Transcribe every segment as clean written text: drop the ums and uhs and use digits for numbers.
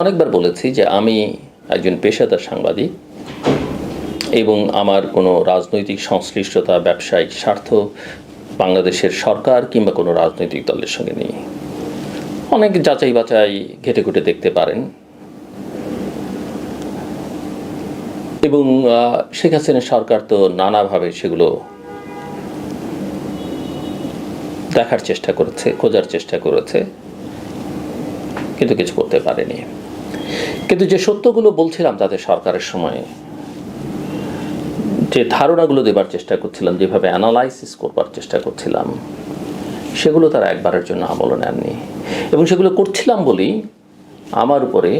অনেকবার বলেছি যে আমি একজন পেশাদার সাংবাদিক এবং আমার কোনো রাজনৈতিক সংশ্লিষ্টতা ব্যবসায়িক স্বার্থ বাংলাদেশের সরকার কিংবা কোনো রাজনৈতিক দলের সঙ্গে নেই। অনেক যাচাই বাছাই ঘেটে ঘুটে দেখতে পারেন এবং শেখ হাসিনা সরকার তো নানাভাবে সেগুলো দেখার চেষ্টা করেছে, খোঁজার চেষ্টা করেছে, কিন্তু কিছু করতে পারেনি। কিন্তু যে সত্যগুলো বলছিলাম তাদের সরকারের সময়ে, যে ধারণাগুলো দেবার চেষ্টা করছিলাম, যেভাবে অ্যানালাইসিস করবার চেষ্টা করছিলাম, সেগুলো তারা একবারের জন্য আমলে নেননি। এবং সেগুলো করছিলাম বলেই আমার উপরে,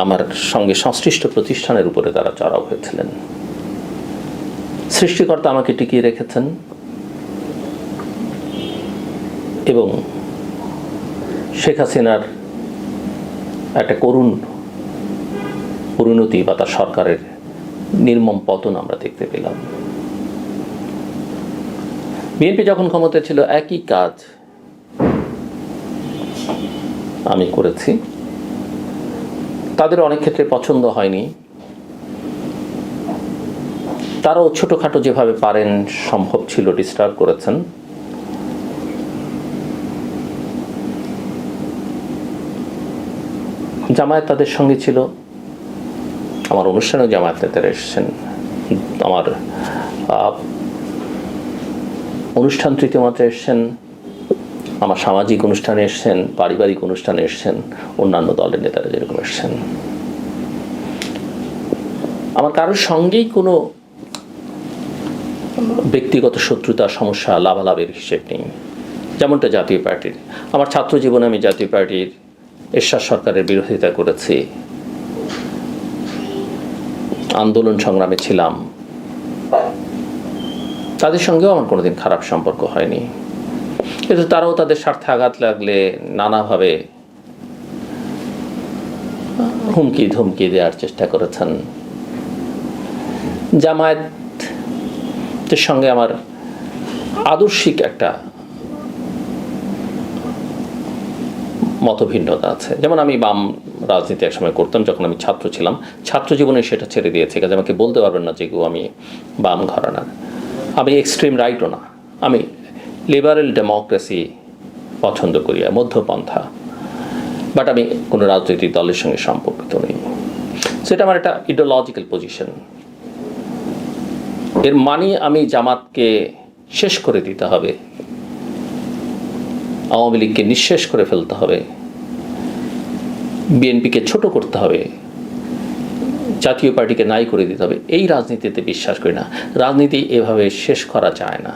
আমার সঙ্গে সংশ্লিষ্ট প্রতিষ্ঠানের উপরে তারা চড়াও হয়েছিলেন। সৃষ্টিকর্তা আমাকে টিকিয়ে রেখেছেন এবং শেখ হাসিনার একটা করুণ পরিণতি বা তার সরকারের নির্মম পতন আমরা দেখতে পেলাম। বিএনপি যখন ক্ষমতায় ছিল একই কাজ আমি করেছি, তাদের অনেক ক্ষেত্রে পছন্দ হয়নি। তারাও ছোটোখাটো যেভাবে পারেন সম্ভব ছিল ডিস্টার্ব করেছেন। জামায়াত তাদের সঙ্গে ছিল, আমার অনুষ্ঠানেও জামায়াত নেতারা এসেছেন, আমার অনুষ্ঠান তৃতীয় মাত্রায় এসছেন, আমার সামাজিক অনুষ্ঠানে এসছেন, পারিবারিক অনুষ্ঠানে এসছেন, অন্যান্য দলের নেতারা যেরকম এসছেন। আমার কারোর সঙ্গেই কোনো ব্যক্তিগত শত্রুতা, সমস্যা, লাভালাভের হিসেব নেই, যেমনটা জাতীয় পার্টির। আমার ছাত্র জীবনে আমি জাতীয় পার্টির এরশাদ সরকারের বিরোধিতা করেছি, আন্দোলন সংগ্রামে ছিলাম, তাদের সঙ্গেও আমার কোনোদিন খারাপ সম্পর্ক হয়নি। কিন্তু তারাও তাদের স্বার্থে আঘাত লাগলে নানাভাবে হুমকি ধমকি দেওয়ার চেষ্টা করেছেন। জামায়াতের সঙ্গে আমার আদর্শিক একটা মতভিন্নতা আছে। যেমন আমি বাম রাজনীতি একসময় করতাম যখন আমি ছাত্র ছিলাম, ছাত্র জীবনে সেটা ছেড়ে দিয়েছি, কাজে আমাকে বলতে পারবেন না যে আমি বাম ঘরানার। আমি এক্সট্রিম রাইটও না, আমি লিবারেল ডেমোক্রেসি পছন্দ করি, মধ্যপন্থা, বাট আমি কোনো রাজনৈতিক দলের সঙ্গে সম্পর্কিত নেই। সেটা আমার একটা ইডিওলজিক্যাল পজিশন। এর মানে আমি জামাতকে শেষ করে দিতে হবে, আওয়ামী লীগকে নিঃশেষ করে ফেলতে হবে, বিএনপিকে ছোট করতে হবে, জাতীয় পার্টিকে নাই করে দিতে হবে, এই রাজনীতিতে বিশ্বাস করি না। রাজনীতি এভাবে শেষ করা যায় না।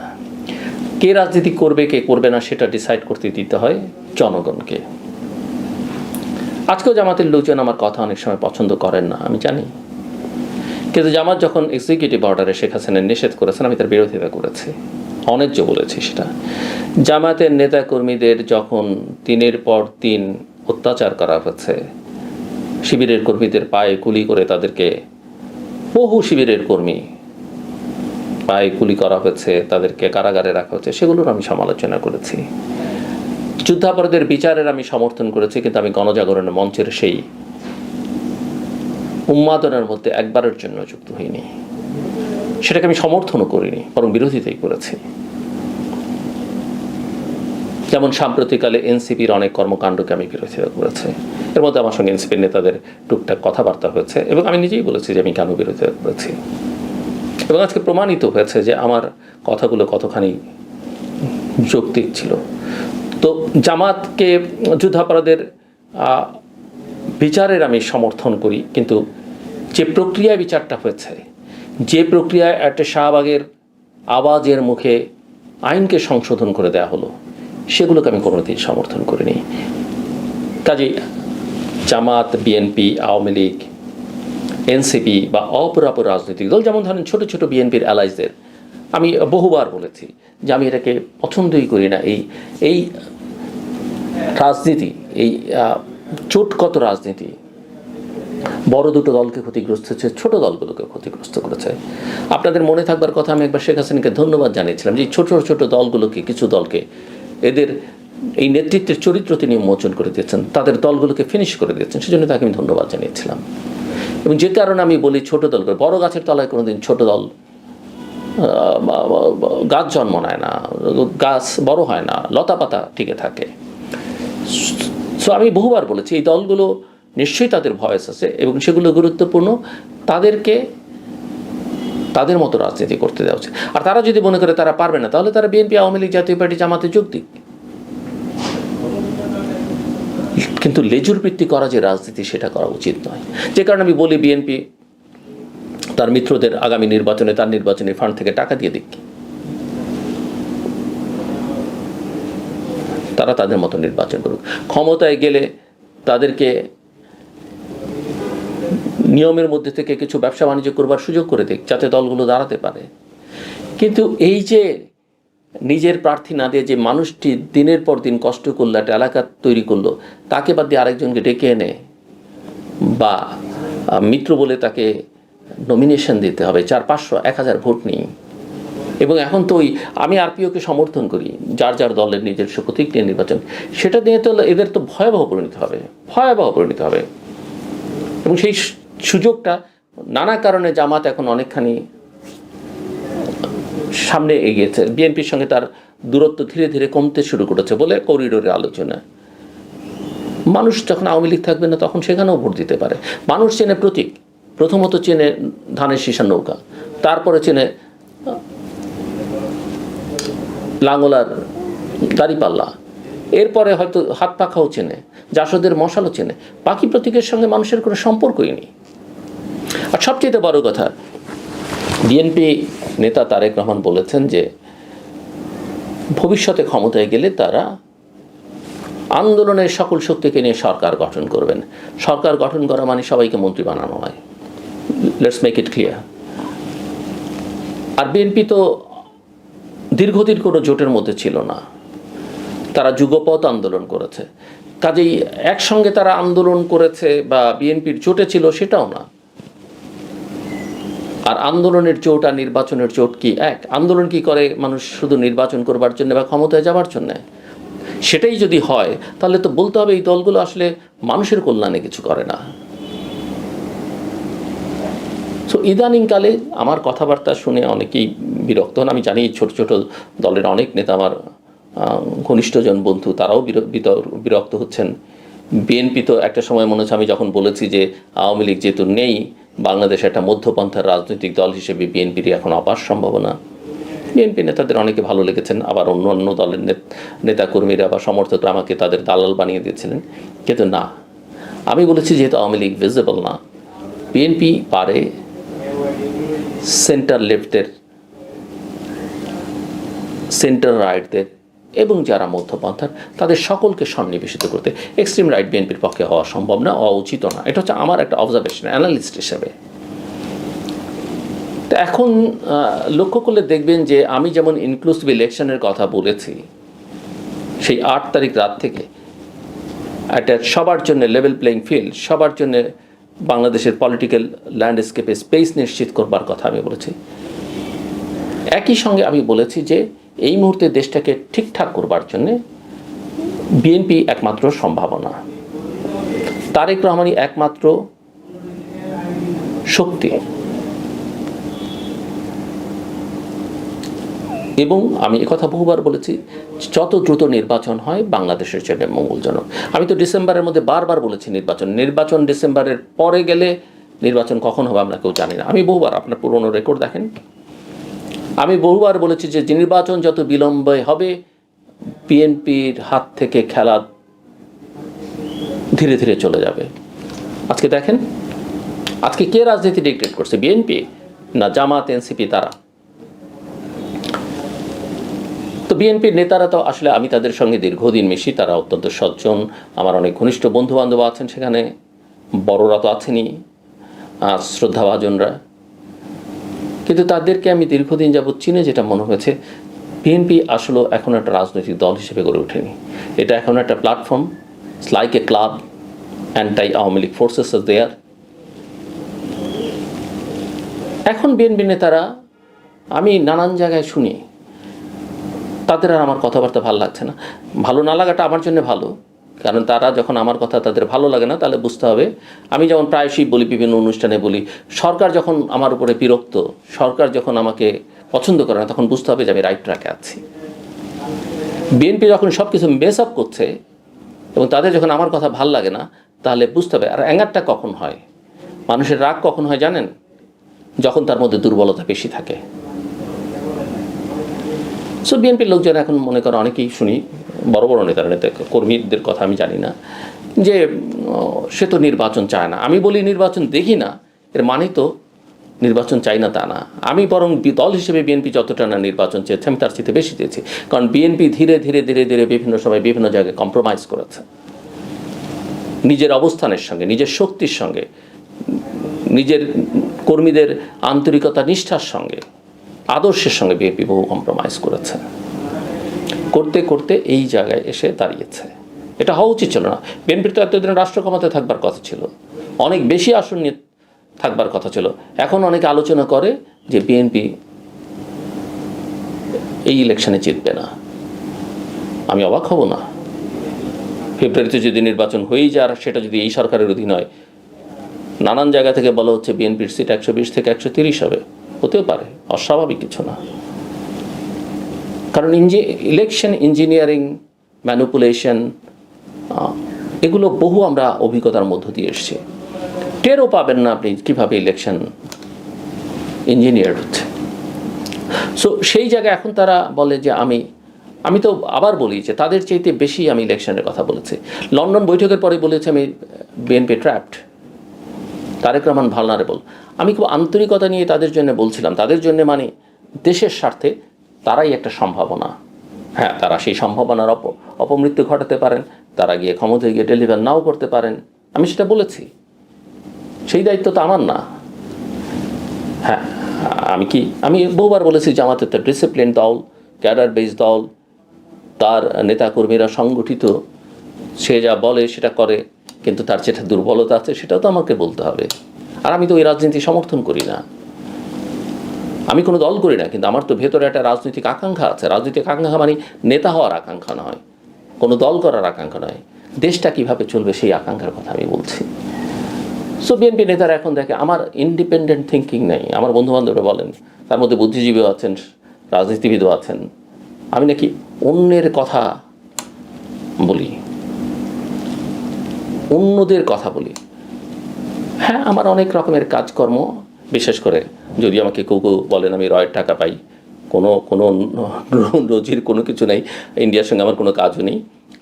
কে রাজনীতি করবে কে করবে না সেটা ডিসাইড করতে দিতে হয় জনগণকে। আজকেও জামাতের লোকজন আমার কথা অনেক সময় পছন্দ করেন না, আমি জানি, কিন্তু জামাত যখন এক্সিকিউটিভ অর্ডারে শেখ হাসিনা নিষেধ করেছেন আমি তার বিরোধিতা করেছি, অনেক বলেছি সেটা। জামাতের নেতা কর্মীদের যখন দিনের পর দিন অত্যাচার করা হচ্ছে, শিবিরের কর্মীদের পায়ে কুলি করে তাদেরকে, বহু শিবিরের কর্মী পায়ে গুলি করা হয়েছে, তাদেরকে কারাগারে রাখা হচ্ছে, সেগুলোর আমি সমালোচনা করেছি। যুদ্ধাপরাধের বিচারের আমি সমর্থন করেছি, কিন্তু আমি গণজাগরণের মঞ্চের সেই উন্মাদনার মধ্যে একবারের জন্য যুক্ত হইনি, সেটাকে আমি সমর্থনও করিনি, বরং বিরোধিতাই করেছি। যেমন সাম্প্রতিককালে এনসিপির অনেক কর্মকাণ্ডকে আমি বিরোধিতা করেছি, এর মধ্যে আমার সঙ্গে এনসিপির নেতাদের টুকটাক কথাবার্তা হয়েছে এবং আমি নিজেই বলেছি যে আমি কেন বিরোধিতা করেছি। এবং আজকে প্রমাণিত হয়েছে যে আমার কথাগুলো কতখানি যৌক্তিক ছিল। তো জামাতকে যুদ্ধাপরাধের বিচারের আমি সমর্থন করি, কিন্তু যে প্রক্রিয়ায় বিচারটা হয়েছে, যে প্রক্রিয়ায় একটা শাহবাগের আওয়াজের মুখে আইনকে সংশোধন করে দেওয়া হলো, সেগুলোকে আমি কোনোদিন সমর্থন করিনি। কাজেই জামাত, বিএনপি, আওয়ামী লীগ, এনসিপি বা অপরাপর রাজনৈতিক দল, যেমন ধরেন ছোট ছোট বিএনপির অ্যালাইজদের, আমি বহুবার বলেছি যে আমি এটাকে পছন্দই করি না। এই রাজনীতি, এই চোটগত রাজনীতি বড় দুটো দলকে ক্ষতিগ্রস্ত হচ্ছে, ছোট দলগুলোকে ক্ষতিগ্রস্ত করেছে। আপনাদের মনে থাকবার কথা, আমি একবার শেখ হাসিনাকে ধন্যবাদ জানিয়েছিলাম যে ছোট ছোট দলগুলোকে, কিছু দলকে, এদের এই নেতৃত্বের চরিত্র তিনি উন্মোচন করে দিয়েছেন, তাদের দলগুলোকে ফিনিশ করে দিয়েছেন, সেজন্য তাকে আমি ধন্যবাদ জানিয়েছিলাম। এবং যে কারণে আমি বলি ছোট দল করে, বড় গাছের তলায় কোনোদিন ছোট দল গাছ জন্ম নেয় না, গাছ বড় হয় না, লতা পাতা টিকে থাকে। সো আমি বহুবার বলেছি এই দলগুলো নিশ্চয়ই তাদের ভয়েস আছে এবং সেগুলো গুরুত্বপূর্ণ, তাদেরকে তাদের মতো রাজনীতি করতে দেওয়া উচিত। আর তারা যদি মনে করে তারা পারবে না, তাহলে তারা বিএনপি, আওয়ামী লীগ, জাতীয় পার্টি, জামাতে যোগ দিক। কিন্তু লেজুর ভিত্তি করা যে রাজনীতি, সেটা করা উচিত নয়। যে কারণে আমি বলি বিএনপি তার মিত্রদের আগামী নির্বাচনে তার নির্বাচনী ফান্ড থেকে টাকা দিয়ে দিক, তারা তাদের মতো নির্বাচন করুক। ক্ষমতায় গেলে তাদেরকে নিয়মের মধ্যে থেকে কিছু ব্যবসা বাণিজ্য করবার সুযোগ করে দিক, যাতে দলগুলো দাঁড়াতে পারে। কিন্তু এই যে নিজের প্রার্থী না দিয়ে যে মানুষটি দিনের পর দিন কষ্ট করলো, একটা এলাকা তৈরি করলো, তাকে বাদ দিয়ে আরেকজনকে ডেকে এনে বা মিত্র বলে তাকে নমিনেশন দিতে হবে 400, 1000 ভোট নিই। এবং এখন তো আমি আরপিওকে সমর্থন করি, যার যার দলের নিজস্ব প্রতীক নিয়ে নির্বাচন, সেটা নিয়ে তো এদের তো ভয়াবহ পরিণত হবে। এবং সেই সুযোগটা নানা কারণে জামাত এখন অনেকখানি সামনে এগিয়েছে, বিএনপির সঙ্গে তার দূরত্ব ধীরে ধীরে কমতে শুরু করেছে বলে করিডোরের আলোচনা। মানুষ যখন আওয়ামী লীগ থাকবে না, তখন সেখানেও ভোট দিতে পারে। মানুষ চেনে প্রতীক, প্রথমত চেনে ধানের শীষের নৌকা, তারপরে চেনে লাঙ্গলার দাড়িপাল্লা, এরপরে হয়তো হাত পাখাও চেনে, জাসদের মশালও চেনে। বাকি প্রতীকের সঙ্গে মানুষের কোনো সম্পর্কই নেই। আর সবচেয়ে বড় কথা, বিএনপি নেতা তারেক রহমান বলেছেন যে ভবিষ্যতে ক্ষমতায় গেলে তারা আন্দোলনের সকল শক্তিকে নিয়ে সরকার গঠন করবেন। সরকার গঠন করা মানে সবাইকে মন্ত্রী বানানো হয়, লেটস মেক ইট ক্লিয়ার। আর বিএনপি তো দীর্ঘদিন কোনো জোটের মধ্যে ছিল না, তারা যুগপৎ আন্দোলন করেছে। কাজেই একসঙ্গে তারা আন্দোলন করেছে বা বিএনপির জোটে ছিল সেটাও না। আর আন্দোলনের জোট আর নির্বাচনের জোট কি এক? আন্দোলন কি করে মানুষ শুধু নির্বাচন করবার জন্য বা ক্ষমতায় যাবার জন্যে? সেটাই যদি হয় তাহলে তো বলতে হবে এই দলগুলো আসলে মানুষের কল্যাণে কিছু করে না। সো ইদানিংকালে আমার কথাবার্তা শুনে অনেকেই বিরক্ত হন। আমি জানি ছোট ছোট দলের অনেক নেতা, আমার ঘনিষ্ঠজন বন্ধু, তারাও বিরক্ত হচ্ছেন। বিএনপি তো একটা সময় মনে হচ্ছে, আমি যখন বলেছি যে আওয়ামী লীগ যেহেতু নেই, বাংলাদেশে একটা মধ্যপন্থার রাজনৈতিক দল হিসেবে বিএনপির এখন অপার সম্ভাবনা। বিএনপি নেতাদের অনেকে ভালো লেগেছেন, আবার অন্য অন্য দলের নেতাকর্মীরা বা সমর্থকরা আমাকে তাদের দালাল বানিয়ে দিয়েছিলেন। কিন্তু না, আমি বলেছি যেহেতু আওয়ামী লীগ ভিজিবল না, বিএনপি পারে সেন্টার লেফটের, সেন্টার রাইটদের এবং যারা মধ্যপন্থার তাদের সকলকে সন্নিবেশিত করতে। এক্সট্রিম রাইট বিএনপির পক্ষে হওয়া সম্ভব না, হওয়া উচিত না। এটা হচ্ছে আমার একটা অবজারভেশন, অ্যানালিস্ট হিসেবে। তো এখন লক্ষ্য করলে দেখবেন যে আমি যেমন ইনক্লুসিভ ইলেকশনের কথা বলেছি, সেই 8 তারিখ রাত থেকে একটা সবার জন্য লেভেল প্লেইং ফিল্ড, সবার জন্য বাংলাদেশের পলিটিক্যাল ল্যান্ডস্কেপে স্পেস নিশ্চিত করবার কথা আমি বলেছি। একই সঙ্গে আমি বলেছি যে এই মুহূর্তে দেশটাকে ঠিকঠাক করবার জন্যে বিএনপি একমাত্র সম্ভাবনা, তারেক রহমানই একমাত্র শক্তি। এবং আমি একথা বহুবার বলেছি, যত দ্রুত নির্বাচন হয় বাংলাদেশের জন্য মঙ্গলজনক। আমি তো ডিসেম্বরের মধ্যে বারবার বলেছি নির্বাচন ডিসেম্বরের পরে গেলে নির্বাচন কখন হবে আমরা কেউ জানি না। আমি বহুবার, আপনার পুরনো রেকর্ড দেখেন, আমি বহুবার বলেছি যে নির্বাচন যত বিলম্বে হবে বিএনপির হাত থেকে খেলা ধীরে ধীরে চলে যাবে। আজকে দেখেন, আজকে কে রাজনীতি ডিক্টেট করছে? বিএনপি না জামাত, এনসিপি? তারা তো বিএনপির নেতারা তো আসলে আমি তাদের সঙ্গে দীর্ঘদিন মিশি, তারা অত্যন্ত সজ্জন, আমার অনেক ঘনিষ্ঠ বন্ধু বান্ধব আছেন সেখানে, বড়রা তো আছেনই, শ্রদ্ধাভাজনরা। কিন্তু তাদেরকে আমি দীর্ঘদিন যাবৎ চিনে যেটা মনে হয়েছে, বিএনপি আসলে এখন একটা রাজনৈতিক দল হিসেবে গড়ে ওঠেনি। এটা এখন একটা platform, like a club, anti Awami League forces are there. এখন বিএনপি নেতারা, আমি নানান জায়গায় শুনি, তাদের আর আমার কথাবার্তা ভালো লাগছে না। ভালো না লাগাটা আমার জন্য ভালো, কারণ তারা যখন আমার কথা তাদের ভালো লাগে না, তাহলে বুঝতে হবে, আমি যেমন প্রায়শই বলি, বিভিন্ন অনুষ্ঠানে বলি, সরকার যখন আমার উপরে বিরক্ত, সরকার যখন আমাকে পছন্দ করে না, তখন বুঝতে হবে যে আমি রাইট ট্র্যাকে আছি। বিএনপি যখন সব কিছু মেস আপ করছে এবং তাদের যখন আমার কথা ভাল লাগে না, তাহলে বুঝতে হবে। আর অ্যাঙ্গারটা কখন হয়, মানুষের রাগ কখন হয় জানেন? যখন তার মধ্যে দুর্বলতা বেশি থাকে। সো বিএনপির লোকজন এখন মনে করে, অনেকেই শুনি, বড় বড় নেতা কর্মীদের কথা আমি জানি না, যে সে তো নির্বাচন চায় না। আমি বলি নির্বাচন দেখি না, এর মানে তো নির্বাচন চাই না তা না। আমি বরং দল হিসেবে বিএনপি যতটা না নির্বাচন চেয়েছে, আমি তার চেয়ে বেশি চেয়েছি। কারণ বিএনপি ধীরে ধীরে ধীরে ধীরে বিভিন্ন সময় বিভিন্ন জায়গায় কম্প্রোমাইজ করেছে, নিজের অবস্থানের সঙ্গে, নিজের শক্তির সঙ্গে, নিজের কর্মীদের আন্তরিকতা নিষ্ঠার সঙ্গে, আদর্শের সঙ্গে বিএনপি বহু কম্প্রোমাইজ করেছে। করতে করতে এই জায়গায় এসে দাঁড়িয়েছে। এটা হওয়া উচিত ছিল না। বিএনপির তো এতদিন রাষ্ট্র ক্ষমতায় থাকবার কথা ছিল, অনেক বেশি আসন নিয়ে থাকবার কথা ছিল। এখন অনেকে আলোচনা করে যে বিএনপি এই ইলেকশনে জিতবে না। আমি অবাক হব না। ফেব্রুয়ারিতে যদি নির্বাচন হয়েই যায়, আর সেটা যদি এই সরকারের অধীন হয়, নানান জায়গা থেকে বলা হচ্ছে বিএনপির সিট 120 থেকে 130 হবে, হতেও পারে, অস্বাভাবিক কিছু না। কারণ ইলেকশন ইঞ্জিনিয়ারিং, ম্যানিপুলেশন, এগুলো বহু আমরা অভিজ্ঞতার মধ্য দিয়ে এসেছি। টেরও পাবেন না আপনি কীভাবে ইলেকশন ইঞ্জিনিয়ার হচ্ছে। সো সেই জায়গায় এখন তারা বলে যে আমি তো আবার বলি যে তাদের চাইতে বেশি আমি ইলেকশনের কথা বলেছি। লন্ডন বৈঠকের পরে বলেছি আমি বিএনপি ট্র্যাপড, তারেক রহমান ভালনারেবল। আমি খুব আন্তরিকতা নিয়ে তাদের জন্য বলছিলাম, তাদের জন্য মানে দেশের স্বার্থে তারাই একটা সম্ভাবনা। হ্যাঁ, তারা সেই সম্ভাবনার অপমৃত্যু ঘটাতে পারেন, তারা গিয়ে ক্ষমতায় গিয়ে ডেলিভার নাও করতে পারেন, আমি সেটা বলেছি। সেই দায়িত্ব তো আমার না। হ্যাঁ, আমি বহুবার বলেছি জামাত একটা ডিসিপ্লিন দল, ক্যাডার বেস দল, তার নেতাকর্মীরা সংগঠিত, সে যা বলে সেটা করে, কিন্তু তার যেটা দুর্বলতা আছে সেটাও তো আমাকে বলতে হবে। আর আমি তো ওই রাজনীতি সমর্থন করি না, আমি কোনো দল করি না, কিন্তু আমার তো ভেতরে একটা রাজনৈতিক আকাঙ্ক্ষা আছে। রাজনৈতিক আকাঙ্ক্ষা মানে নেতা হওয়ার আকাঙ্ক্ষা নয়, কোনো দল করার আকাঙ্ক্ষা নয়, দেশটা কিভাবে চলবে সেই আকাঙ্ক্ষার কথা আমি বলছি। সো বিএনপি নেতারা এখন দেখে আমার ইন্ডিপেন্ডেন্ট থিঙ্কিং নেই। আমার বন্ধুবান্ধবরা বলেন, তার মধ্যে বুদ্ধিজীবীও আছেন, রাজনীতিবিদও আছেন, আমি নাকি অন্যের কথা বলি, অন্যদের কথা বলি। হ্যাঁ, আমার অনেক রকমের কাজকর্ম, বিশেষ করে যদি আমাকে কেউ কেউ বলেন আমি রয়ের টাকা পাই, কোনো রোজির কোনো কিছু নেই, ইন্ডিয়ার সঙ্গে আমার কোনো কাজও নেই।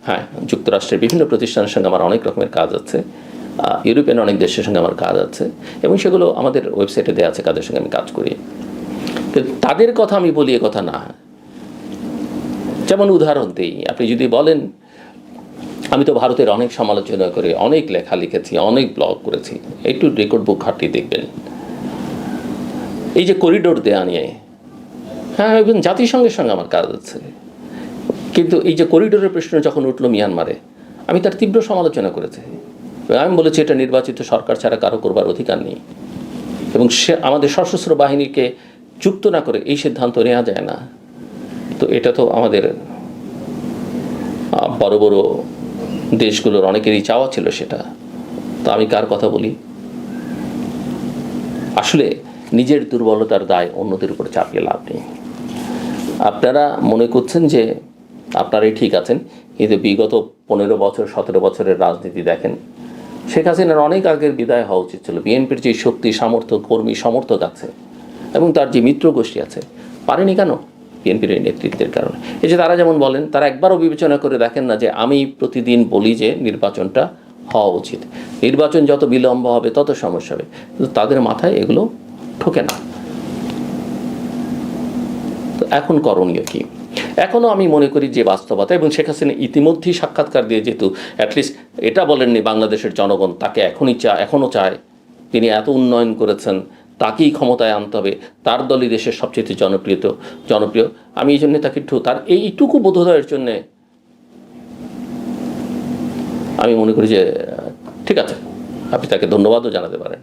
হ্যাঁ, যুক্তরাষ্ট্রের বিভিন্ন প্রতিষ্ঠানের সঙ্গে আমার অনেক রকমের কাজ আছে, ইউরোপিয়ান অনেক দেশের সঙ্গে আমার কাজ আছে, এবং সেগুলো আমাদের ওয়েবসাইটে দেওয়া আছে কাদের সঙ্গে আমি কাজ করি। কিন্তু তাদের কথা আমি বলি এ কথা না। যেমন উদাহরণ দিই, আপনি যদি বলেন আমি তো ভারতের অনেক সমালোচনা করে অনেক লেখা লিখেছি, অনেক ব্লগ করেছি, একটু রেকর্ড বুক ঘাটিয়ে দেখবেন। এই যে করিডোর দেয়া নিয়ে, হ্যাঁ, এবং জাতিসংঘের সঙ্গে আমার কাজ আছে, কিন্তু এই যে করিডোরের প্রশ্ন যখন উঠলো মিয়ানমারে, আমি তার তীব্র সমালোচনা করেছি। আমি বলেছি এটা নির্বাচিত সরকার ছাড়া কারো করবার অধিকার নেই, এবং সে আমাদের সশস্ত্র বাহিনীকে যুক্ত না করে এই সিদ্ধান্ত নেওয়া যায় না। তো এটা তো আমাদের বড় বড় দেশগুলোর অনেকেরই চাওয়া ছিল সেটা। তো আমি কার কথা বলি? আসলে নিজের দুর্বলতার দায় অন্যদের উপরে চাপিয়ে লাভ নেই। আপনারা মনে করছেন যে আপনারাই ঠিক আছেন, কিন্তু বিগত 15 বছর 17 বছরের রাজনীতি দেখেন, শেখ হাসিনার অনেক আগের বিদায় হওয়া উচিত ছিল। বিএনপির যে শক্তি, সামর্থ্য, কর্মী সমর্থক আছে এবং তার যে মিত্র গোষ্ঠী আছে, পারেনি কেন? বিএনপির এই নেতৃত্বের কারণে। এই যে তারা যেমন বলেন, তারা একবারও বিবেচনা করে দেখেন না যে আমি প্রতিদিন বলি যে নির্বাচনটা হওয়া উচিত, নির্বাচন যত বিলম্ব হবে তত সমস্যা হবে, কিন্তু তাদের মাথায় এগুলো ঢোকে না। তো এখন করণীয় কি? এখনও আমি মনে করি যে বাস্তবতা, এবং শেখ হাসিনা ইতিমধ্যেই সাক্ষাৎকার দিয়ে যেহেতু অ্যাটলিস্ট এটা বলেননি বাংলাদেশের জনগণ তাকে এখনও চায়, তিনি এত উন্নয়ন করেছেন, তাকেই ক্ষমতায় আনতে হবে, তার দলই দেশের সবচেয়ে জনপ্রিয়। আমি এই জন্য তাকে তার এইটুকু বোধোদয়ের জন্যে আমি মনে করি যে ঠিক আছে, আপনি তাকে ধন্যবাদও জানাতে পারেন।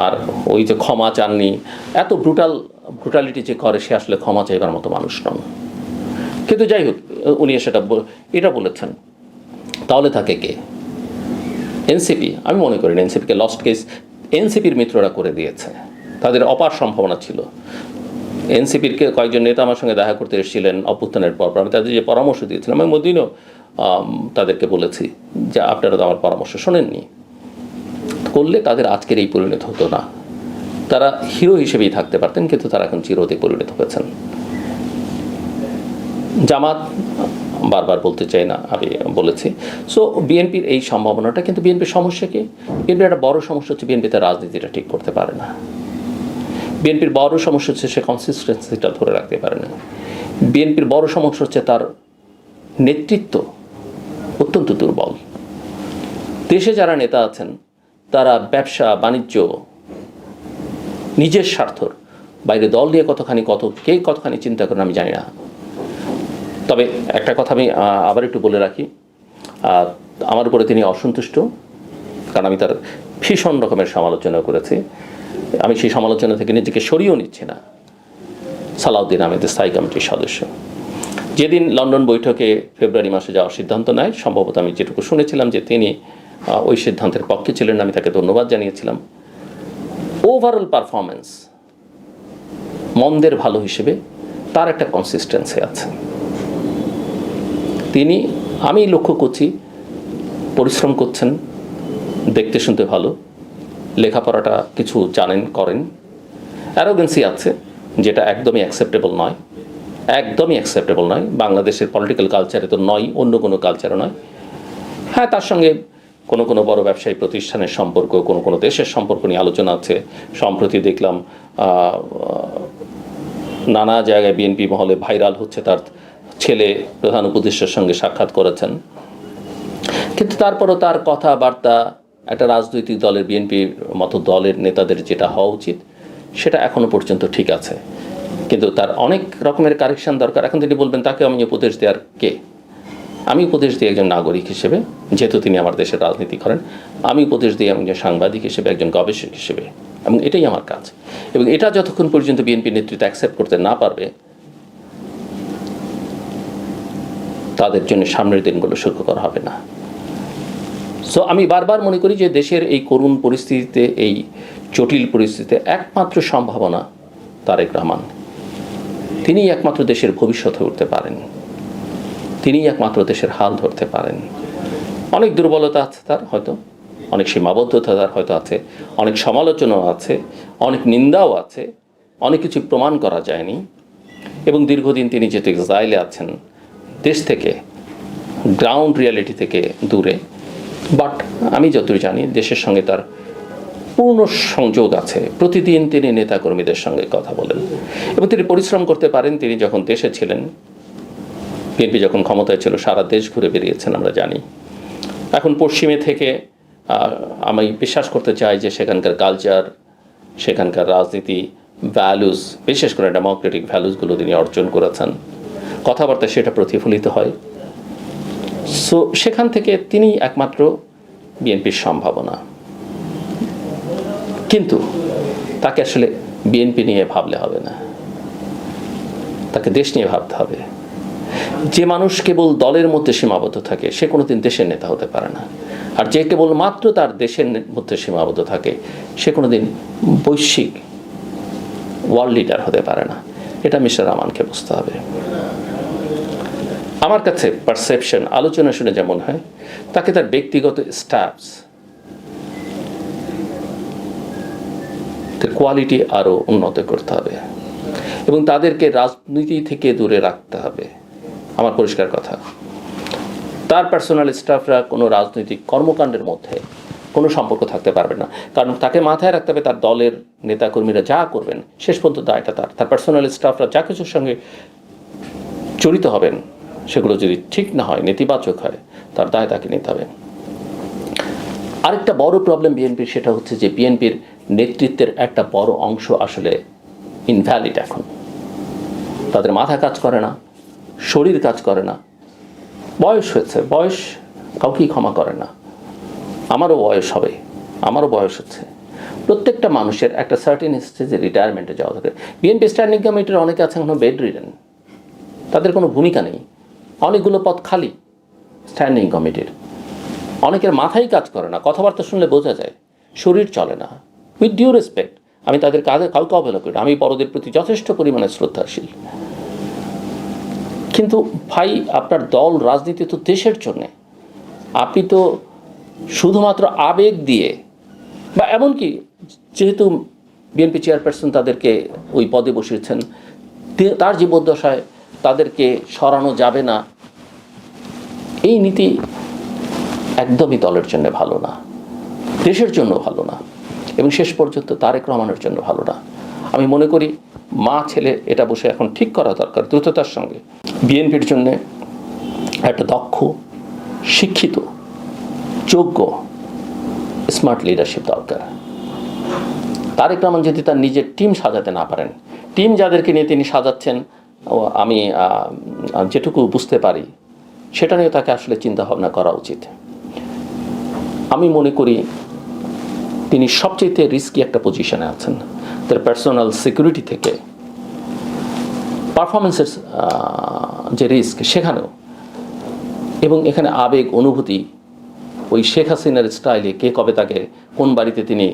আর ওই যে ক্ষমা চাননি, এত ব্রুটালিটি যে করে সে আসলে ক্ষমা চাইবার মতো মানুষ নন। কিন্তু যাই হোক, উনি এটা বলেছেন। তাহলে থাকে কে? এনসিপি। আমি মনে করি এনসিপিকে লস্ট কেস এনসিপির মিত্ররা করে দিয়েছে, তাদের অপার সম্ভাবনা ছিল। এনসিপির কয়েকজন নেতা আমার সঙ্গে দেখা করতে এসেছিলেন অভ্যুত্থানের পর, আমি তাদের যে পরামর্শ দিয়েছিলাম, আমি মদিনও তাদেরকে বলেছি যে আপনারা তো আমার পরামর্শ শোনেননি, করলে তাদের আজকের এই পরিণত হতো না, তারা হিরো হিসেবেই থাকতে পারতেন, কিন্তু তারা এখন চিরতে পরিণত হয়েছেন। জামাত বারবার বলতে চাই না, আমি বলেছি। সো বিএনপির এই সম্ভাবনাটা, কিন্তু বিএনপির সমস্যা কি? বিএনপির একটা বড় সমস্যা হচ্ছে বিএনপিতে রাজনীতিটা ঠিক করতে পারে না। বিএনপির বড় সমস্যা হচ্ছে সে কনসিস্টেন্সিটা ধরে রাখতে পারে না। বিএনপির বড় সমস্যা হচ্ছে তার নেতৃত্ব অত্যন্ত দুর্বল। দেশে যারা নেতা আছেন তারা ব্যবসা বাণিজ্য, নিজের স্বার্থর বাইরে দল নিয়ে কে কতখানি চিন্তা করেন আমি জানি না। তবে একটা কথা আমি আবার একটু বলে রাখি, আমার উপরে তিনি অসন্তুষ্ট, কারণ আমি তার ভীষণ রকমের সমালোচনা করেছি। আমি সেই সমালোচনা থেকে নিজেকে সরিয়েও নিচ্ছি না। সালাউদ্দিন আহমেদের স্থায়ী কমিটির সদস্য যেদিন লন্ডন বৈঠকে ফেব্রুয়ারি মাসে যাওয়ার সিদ্ধান্ত নেয়, সম্ভবত আমি যেটুকু শুনেছিলাম যে তিনি ওই সিদ্ধান্তের পক্ষে ছিলেন, আমি তাকে ধন্যবাদ জানিয়েছিলাম। ওভারঅল পারফরমেন্স মন্দের ভালো হিসেবে তার একটা কনসিস্টেন্সি আছে। আমি লক্ষ্য করছি পরিশ্রম করছেন, দেখতে শুনতে ভালো, লেখাপড়াটা কিছু জানেন, করেন। অ্যারোগেন্সি আছে যেটা একদমই অ্যাকসেপ্টেবল নয়, বাংলাদেশের পলিটিক্যাল কালচারে তো নয়, অন্য কোনো কালচারে নয়। হ্যাঁ, তার সঙ্গে কোনো বড় ব্যবসায়ী প্রতিষ্ঠানের সম্পর্ক, কোনো দেশের সম্পর্ক নিয়ে আলোচনা আছে। সম্প্রতি দেখলাম নানা জায়গায় বিএনপি মহলে ভাইরাল হচ্ছে, তার ছেলে প্রধান উপদেষ্টার সঙ্গে সাক্ষাৎ করেছেন। কিন্তু তারপরও তার কথাবার্তা একটা রাজনৈতিক দলের, বিএনপির মতো দলের নেতাদের যেটা হওয়া উচিত সেটা এখনো পর্যন্ত ঠিক আছে, কিন্তু তার অনেক রকমের কারেকশন দরকার। এখন তিনি বলবেন তাকে আমি উপদেশ দেওয়ার কে? আমি উপদেশ দিই একজন নাগরিক হিসেবে, যেহেতু তিনি আমার দেশের রাজনীতি করেন। আমি উপদেশ দিই একজন সাংবাদিক হিসেবে, একজন গবেষক হিসেবে, এবং এটাই আমার কাজ। এবং এটা যতক্ষণ পর্যন্ত বিএনপি নেতৃত্ব অ্যাকসেপ্ট করতে না পারবে, তাদের জন্য সামনের দিনগুলো সুখকর হবে না। সো আমি বারবার মনে করি যে দেশের এই করুণ পরিস্থিতিতে, এই জটিল পরিস্থিতিতে একমাত্র সম্ভাবনা তারেক রহমান। তিনিই একমাত্র দেশের ভবিষ্যৎ হয়ে উঠতে পারেন, তিনিই একমাত্র দেশের হাল ধরতে পারেন। অনেক দুর্বলতা আছে তার, হয়তো অনেক সীমাবদ্ধতা তার হয়তো আছে, অনেক সমালোচনাও আছে, অনেক নিন্দাও আছে, অনেক কিছু প্রমাণ করা যায়নি। এবং দীর্ঘদিন তিনি যেহেতু এক্সাইলে আছেন, দেশ থেকে, গ্রাউন্ড রিয়ালিটি থেকে দূরে, বাট আমি যতই জানি দেশের সঙ্গে তার পূর্ণ সংযোগ আছে। প্রতিদিন তিনি নেতাকর্মীদের সঙ্গে কথা বলেন এবং তিনি পরিশ্রম করতে পারেন। তিনি যখন দেশে ছিলেন, বিএনপি যখন ক্ষমতায় ছিল, সারা দেশ ঘুরে বেরিয়েছেন আমরা জানি। এখন পশ্চিমে থেকে আমি বিশ্বাস করতে চাই যে সেখানকার কালচার, সেখানকার রাজনীতি, ভ্যালুস, বিশেষ করে ডেমোক্রেটিক ভ্যালুসগুলো তিনি অর্জন করেছেন, কথাবার্তা সেটা প্রতিফলিত হয়। সো সেখান থেকে তিনি একমাত্র বিএনপির সম্ভাবনা। কিন্তু তাকে আসলে বিএনপি নিয়ে ভাবলে হবে না, তাকে দেশ নিয়ে ভাবতে হবে। যে মানুষ কেবল দলের মধ্যে সীমাবদ্ধ থাকে সে কোনোদিন দেশের নেতা হতে পারে না, আর যে কেবল মাত্র তার দেশের মধ্যে সীমাবদ্ধ থাকে সে কোনোদিন বৈশ্বিক ওয়ার্ল্ড লিডার হতে পারে না। এটা মিস্টার রহমানকে বুঝতে হবে। আমার কাছে পারসেপশন, আলোচনা শুনে যেমন হয়, তাকে তার ব্যক্তিগত স্টাফস কোয়ালিটি আরও উন্নত করতে হবে এবং তাদেরকে রাজনীতি থেকে দূরে রাখতে হবে। আমার পরিষ্কার কথা, তার পার্সোনাল স্টাফরা কোনো রাজনৈতিক কর্মকাণ্ডের মধ্যে কোনো সম্পর্ক থাকতে পারবে না, কারণ তাকে মাথায় রাখতে হবে তার দলের নেতাকর্মীরা যা করবেন শেষ পর্যন্ত দায়টা তার পার্সোনাল স্টাফরা যা কিছুর সঙ্গে জড়িত হবেন সেগুলো যদি ঠিক না হয়, নেতিবাচক হয়, তার দায় তাকে নিতে হবে। আরেকটা বড় প্রবলেম বিএনপির, সেটা হচ্ছে যে বিএনপির নেতৃত্বের একটা বড় অংশ আসলে ইনভ্যালিড। এখন তাদের মাথা কাজ করে না, শরীর কাজ করে না, বয়স হয়েছে, বয়স কাউকেই ক্ষমা করে না। আমারও বয়স হবে, আমারও বয়স হচ্ছে, প্রত্যেকটা মানুষের একটা সার্টেন স্টেজে রিটায়ারমেন্টে যাওয়া দরকার। বিএনপি স্ট্যান্ডিং কমিটির অনেকে আছেন এখনো বেড রিডেন, তাদের কোনো ভূমিকা নেই, অনেকগুলো পদ খালি স্ট্যান্ডিং কমিটির। অনেকের মাথাই কাজ করে না, কথাবার্তা শুনলে বোঝা যায় শরীর চলে না। উইথ ডিউ রেসপেক্ট, আমি তাদের কাউকে অবহেলা করি না, আমি বড়দের প্রতি যথেষ্ট পরিমাণে শ্রদ্ধাশীল। কিন্তু ভাই, আপনার দল রাজনীতি তো দেশের জন্যে, আপনি তো শুধুমাত্র আবেগ দিয়ে বা এমনকি যেহেতু বিএনপি চেয়ারপারসন তাদেরকে ওই পদে বসিয়েছেন, তার জীবদ্দশায় তাদেরকে সরানো যাবে না, এই নীতি একদমই দলের জন্য ভালো না, দেশের জন্য ভালো না, এবং শেষ পর্যন্ত তারেক রহমানের জন্য ভালো না। আমি মনে করি মা ছেলে এটা বসে এখন ঠিক করা দরকার দ্রুততার সঙ্গে। বিএনপির জন্য একটা দক্ষ, শিক্ষিত, যোগ্য, স্মার্ট লিডারশিপ দরকার। তারেক রহমান যদি তার নিজের টিম সাজাতে না পারেন, টিম যাদেরকে নিয়ে তিনি সাজাচ্ছেন, আমি যেটুকু বুঝতে পারি সেটা নিয়ে তাকে আসলে চিন্তাভাবনা করা উচিত। আমি মনে করি তিনি সবচেয়ে রিস্কি একটা পজিশনে আছেন, তার পার্সোনাল সিকিউরিটি থেকে পারফরমেন্সের যে রিস্ক সেখানেও, এবং এখানে আবেগ অনুভূতি, ওই শেখ হাসিনার স্টাইলে কে কবে তাকে কোন বাড়িতে তিনি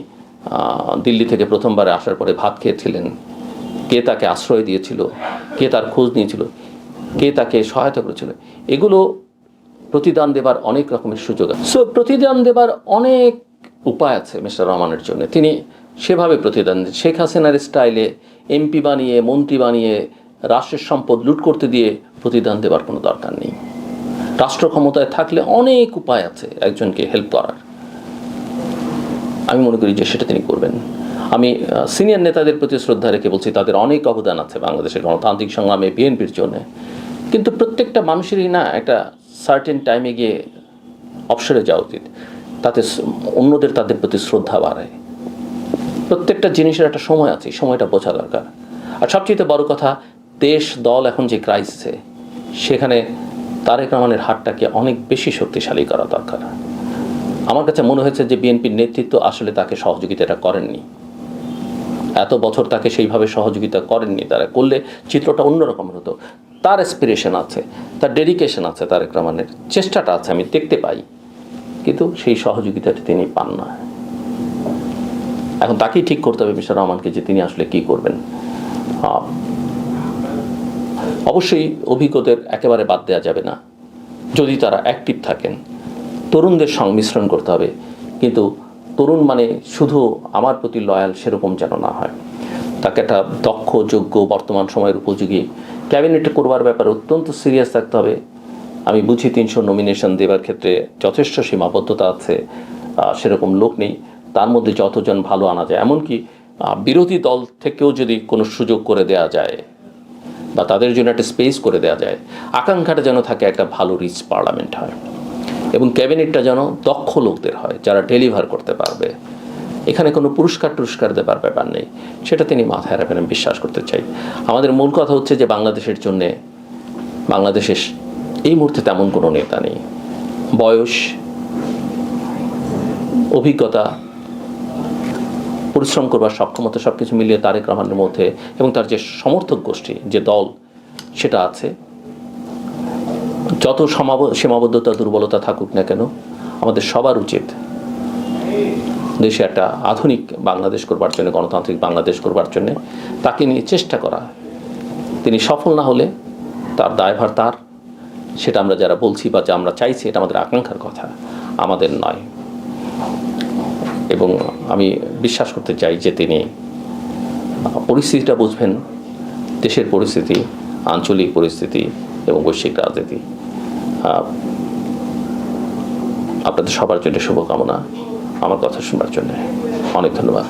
দিল্লি থেকে প্রথমবারে আসার পরে ভাত খেয়েছিলেন, কে তাকে আশ্রয় দিয়েছিল, কে তার খোঁজ নিয়েছিল, কে তাকে সহায়তা করেছিল, এগুলো প্রতিদান দেবার অনেক রকমের সুযোগ আছে। সো প্রতিদান দেবার অনেক উপায় আছে মিস্টার রহমানের জন্য, তিনি সেভাবে প্রতিদান দেন। শেখ হাসিনার স্টাইলে এমপি বানিয়ে, মন্ত্রী বানিয়ে, রাষ্ট্রের সম্পদ লুট করতে দিয়ে প্রতিদান দেবার কোনো দরকার নেই। রাষ্ট্র ক্ষমতায় থাকলে অনেক উপায় আছে একজনকে হেল্প করার, আমি মনে করি যে সেটা তিনি করবেন। আমি সিনিয়র নেতাদের প্রতি শ্রদ্ধা রেখে বলছি, তাদের অনেক অবদান আছে বাংলাদেশের গণতান্ত্রিক সংগ্রামে বিএনপির জন্য, কিন্তু প্রত্যেকটা মানুষেরই না একটা সার্টেন টাইমে গিয়ে অবসরে যাওয়া উচিত, তাতে অন্যদের তাদের প্রতি শ্রদ্ধা বাড়ায়। প্রত্যেকটা জিনিসের একটা সময় আছে, সময়টা বোঝা দরকার। আর সবচেয়ে বড় কথা, দেশ দল এখন যে ক্রাইসিসে, সেখানে তারেক রহমানের হাতটাকে অনেক বেশি শক্তিশালী করা দরকার। আমার কাছে মনে হয়েছে যে বিএনপির নেতৃত্ব আসলে তাকে সহযোগিতাটা করেননি, এত বছর তাকে সেইভাবে সহযোগিতা করেননি। তারা করলে চিত্রটা অন্যরকম হতো। তার অ্যাসপিরেশন আছে, তার ডেডিকেশন আছে, তারেক রহমানের চেষ্টাটা আছে, আমি দেখতে পাই, কিন্তু সেই সহযোগিতাটা তিনি পান না। এখন তাকেই ঠিক করতে হবে মিস্টার রহমানকে যে তিনি আসলে কি করবেন। অবশ্যই অভিজ্ঞদের একেবারে বাদ দেওয়া যাবে না, যদি তারা অ্যাক্টিভ থাকেন। তরুণদের সংমিশ্রণ করতে হবে, কিন্তু তরুণ মানে শুধু আমার প্রতি লয়াল সেরকম যেন না হয়। তাকে একটা দক্ষ, যোগ্য, বর্তমান সময়ের উপযোগী ক্যাবিনেটে করবার ব্যাপারে অত্যন্ত সিরিয়াস থাকতে হবে। আমি বুঝি 300 নমিনেশন দেওয়ার ক্ষেত্রে যথেষ্ট সীমাবদ্ধতা আছে, সেরকম লোক নেই। তার মধ্যে যতজন ভালো আনা যায়, এমনকি বিরোধী দল থেকেও যদি কোনো সুযোগ করে দেয়া যায় বা তাদের জন্য একটা স্পেস করে দেওয়া যায়, আকাঙ্ক্ষাটা যেন থাকে একটা ভালো রিচ পার্লামেন্ট হয়, এবং ক্যাবিনেটটা যেন দক্ষ লোকদের হয় যারা ডেলিভার করতে পারবে। এখানে কোনো পুরস্কার দেবার ব্যাপার নেই, সেটা তিনি মাথায় রাখবেন, আমি বিশ্বাস করতে চাই। আমাদের মূল কথা হচ্ছে যে বাংলাদেশের জন্যে, বাংলাদেশের এই মুহূর্তে তেমন কোনো নেতা নেই। বয়স, অভিজ্ঞতা, পরিশ্রম করবার সক্ষমতা সব কিছু মিলিয়ে তারেক রহমানের মধ্যে এবং তার যে সমর্থক গোষ্ঠী, যে দল, সেটা আছে। যত সীমাবদ্ধতা, দুর্বলতা থাকুক না কেন, আমাদের সবার উচিত দেশে একটা আধুনিক বাংলাদেশ করবার জন্য, গণতান্ত্রিক বাংলাদেশ করবার জন্য তাকে নিয়ে চেষ্টা করা। তিনি সফল না হলে তার দায়ভার তার, সেটা আমরা যারা বলছি বা যা আমরা চাইছি, এটা আমাদের আকাঙ্ক্ষার কথা, আমাদের নয়। এবং আমি বিশ্বাস করতে চাই যে তিনি পরিস্থিতিটা বুঝবেন, দেশের পরিস্থিতি, আঞ্চলিক পরিস্থিতি এবং বৈশ্বিক রাজনীতি। আপনাদের সবার জন্য শুভকামনা। আমার কথা শুনবার জন্য অনেক ধন্যবাদ।